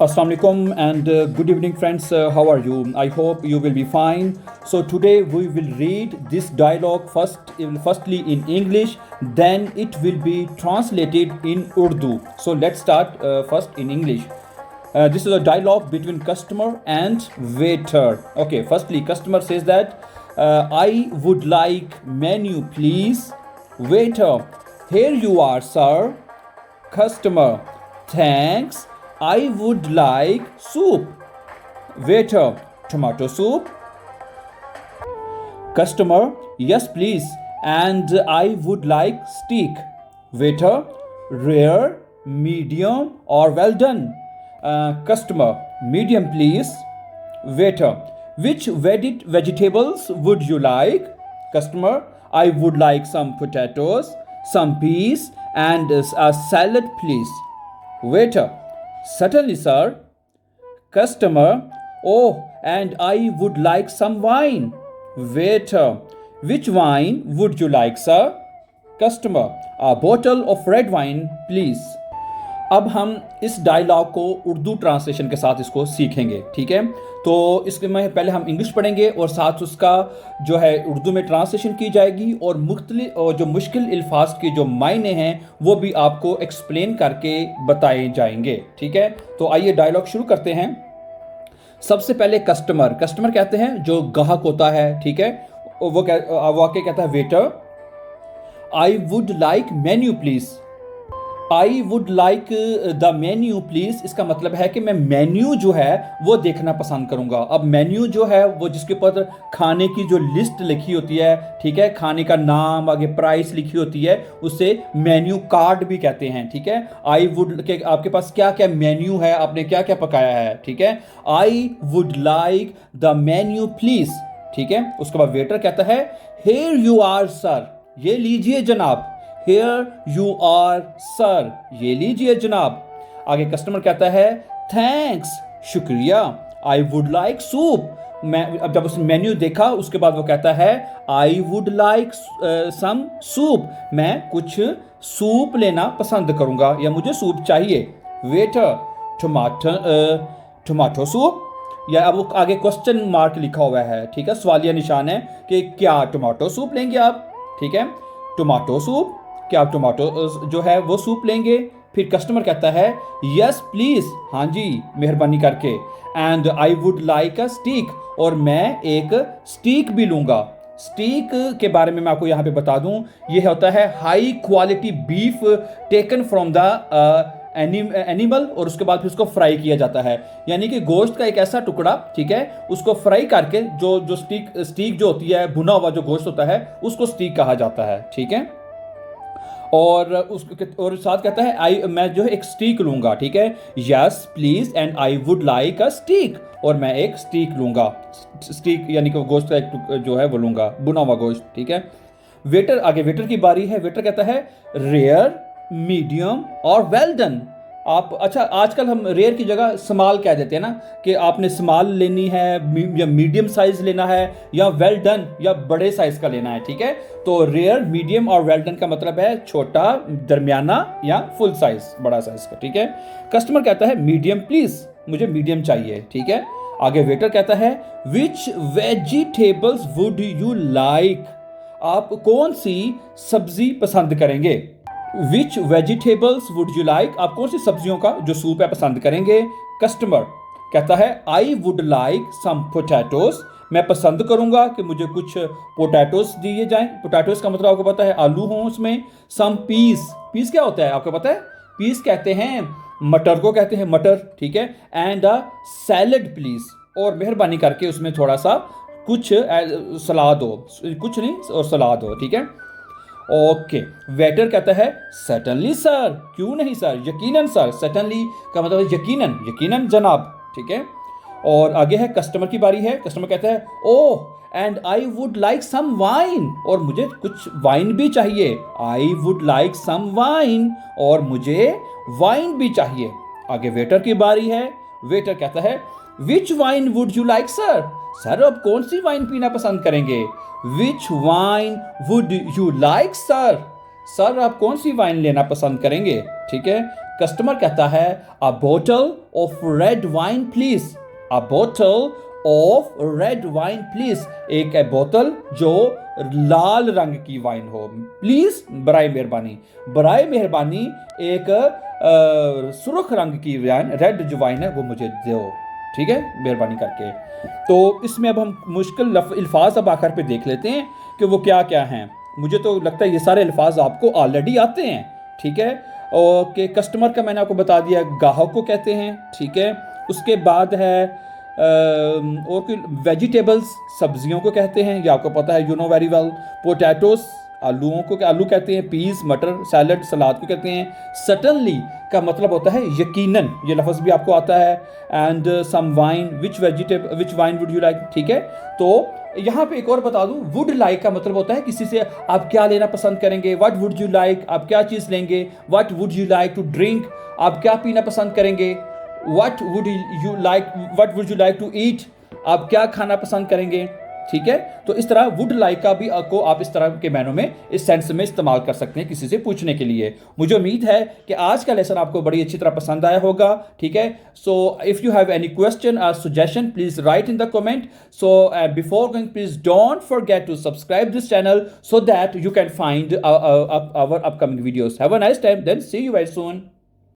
Assalamu alaikum and good evening friends. How are you? I hope you will be fine. So today we will read this dialogue firstly in English, then it will be translated in Urdu. So let's start first in English. This is a dialogue between customer and waiter. Okay, firstly customer says that I would like menu please. Waiter, here you are sir. Customer, thanks. I would like soup. Waiter, tomato soup. Customer, yes please. And I would like steak. Waiter, rare, medium or well done. Customer, medium please. Waiter, which vegetables would you like? Customer, I would like some potatoes, some peas and a salad please. Waiter, certainly sir. Customer, oh, and I would like some wine. Waiter, which wine would you like sir? Customer, a bottle of red wine please. अब हम इस dialogue को Urdu translation के साथ इसको सीखेंगे, ठीक है। तो इसके में पहले हम इंग्लिश पढ़ेंगे और साथ उसका जो है उर्दू में ट्रांसलेशन की जाएगी और मुख्तलिफ और जो मुश्किल अल्फाज के जो मायने हैं वो भी आपको एक्सप्लेन करके बताए जाएंगे, ठीक है। तो आइए डायलॉग शुरू करते हैं। सबसे पहले कस्टमर कहते हैं जो ग्राहक होता है, ठीक है। वो आके कहता है waiter, I would like menu please. I would like the menu please, इसका मतलब है कि मैं मेन्यू जो है वो देखना पसंद करूँगा। अब मेन्यू जो है वो जिसके ऊपर खाने की जो लिस्ट लिखी होती है, ठीक है, खाने का नाम आगे प्राइस लिखी होती है, उसे मेन्यू कार्ड भी कहते हैं, ठीक है। आई वुड के आपके पास क्या क्या मेन्यू है, आपने क्या क्या पकाया है, ठीक है। I would like the menu please, ठीक है। उसके बाद वेटर कहता है हियर यू आर सर, ये लीजिए जनाब। Here you are sir, ये लीजिए जनाब। आगे कस्टमर कहता है थैंक्स, शुक्रिया। I would like soup, मैं अब जब उसने मेन्यू देखा उसके बाद वो कहता है I would like some soup, मैं कुछ सूप लेना पसंद करूँगा या मुझे सूप चाहिए। वेटर, टोमेटो सूप, या अब वो आगे क्वेश्चन मार्क लिखा हुआ है, ठीक है, सवालिया निशान है कि क्या टोमेटो सूप लेंगे आप, ठीक है। टोमेटो सूप, क्या आप टोमेटो जो है वो सूप लेंगे। फिर कस्टमर कहता है यस प्लीज़, हाँ जी मेहरबानी करके। And I would like a steak, और मैं एक स्टीक भी लूँगा। स्टीक के बारे में मैं आपको यहाँ पे बता दूँ, ये होता है high quality beef taken from the animal, और उसके बाद फिर उसको फ्राई किया जाता है, यानी कि गोश्त का एक ऐसा टुकड़ा, ठीक है, उसको फ्राई करके जो स्टीक जो होती है, भुना हुआ जो गोश्त होता है उसको स्टीक कहा जाता है, ठीक है। और साथ कहता है मैं जो है एक स्टीक लूँगा, ठीक है। Yes please and I would like a steak, और मैं एक स्टीक लूँगा। स्टीक यानी कि गोश्त का एक जो है वो लूँगा, भुना हुआ गोश्त, ठीक है। वेटर की बारी है। वेटर कहता है रेयर, मीडियम और वेल डन। आप अच्छा, आजकल हम रेयर की जगह स्मॉल कह देते हैं ना, कि आपने स्मॉल लेनी है या मीडियम साइज़ लेना है या वेल डन या बड़े साइज़ का लेना है, ठीक है। तो रेयर, मीडियम और वेल डन का मतलब है छोटा, दरमियाना या फुल साइज़, बड़ा साइज़ का, ठीक है। कस्टमर कहता है मीडियम प्लीज़, मुझे मीडियम चाहिए, ठीक है। आगे वेटर कहता है विच वेजिटेबल्स वुड यू लाइक, आप कौन सी सब्जी पसंद करेंगे। विच वेजिटेबल्स वुड यू लाइक, आप कौन सी सब्जियों का जो सूप है पसंद करेंगे। कस्टमर कहता है I would like some potatoes, मैं पसंद करूंगा कि मुझे कुछ पोटैटोज दिए जाएं। पोटैटोज का मतलब आपको पता है आलू हों उसमें। सम पीस, पीस क्या होता है आपको पता है, पीस कहते हैं मटर को, कहते हैं मटर, ठीक है। एंड अ सैलड प्लीज, और मेहरबानी करके उसमें थोड़ा सा कुछ सलाद हो, कुछ नहीं और सलाद हो, ठीक है। ओके, वेटर कहता है सर्टनली सर, क्यों नहीं सर, यकीनन सर। सर्टनली का मतलब है यकीनन, यकीनन जनाब, ठीक है। और आगे है कस्टमर की बारी है। कस्टमर कहता है oh and I would like some wine, और मुझे कुछ वाइन भी चाहिए। I would like some wine, और मुझे वाइन भी चाहिए। आगे वेटर की बारी है। वेटर कहता है which wine would you like sir, sir अब कौन सी वाइन पीना पसंद करेंगे। Which wine would you like sir, sir आप कौन सी वाइन लेना पसंद करेंगे, ठीक है। कस्टमर कहता है अ बोतल ऑफ रेड वाइन प्लीज, अ बोतल ऑफ रेड वाइन प्लीज, एक बोतल जो लाल रंग की वाइन हो, प्लीज बराए मेहरबानी, बराए मेहरबानी एक सुर्ख रंग की वाइन, रेड जो वाइन है वो मुझे दो, ठीक है, मेहरबानी करके। तो इसमें अब हम मुश्किल अल्फाज अब आखिर पे देख लेते हैं कि वो क्या क्या हैं। मुझे तो लगता है ये सारे अल्फाज आपको ऑलरेडी आते हैं, ठीक है। और कि कस्टमर का मैंने आपको बता दिया, ग्राहक को कहते हैं, ठीक है। उसके बाद है और कोई वेजिटेबल्स, सब्जियों को कहते हैं, ये आपको पता है, you know very well. Potatoes, आलूओं को आलू कहते हैं। पीस, मटर, सैलड, सलाद को कहते हैं। सटनली का मतलब होता है यकीनन, ये लफ्ज़ भी आपको आता है। And some wine, which wine would you like, ठीक है। तो यहाँ पे एक और बता दूँ, वुड लाइक का मतलब होता है किसी से आप क्या लेना पसंद करेंगे, व्हाट वुड यू लाइक, आप क्या चीज़ लेंगे, what would you like to drink, आप क्या पीना पसंद करेंगे, what would you like to eat, आप क्या खाना पसंद करेंगे, ठीक है। तो इस तरह वुड लाइक का भी आपको आप इस तरह के मैनों में, इस सेंस में इस्तेमाल कर सकते हैं किसी से पूछने के लिए। मुझे उम्मीद है कि आज का लेसन आपको बड़ी अच्छी तरह पसंद आया होगा, ठीक है। So if you have any question or suggestion, please write in the comment. So before going, please don't forget to subscribe this channel so that you can find our upcoming videos. Have a nice time, then see you very soon.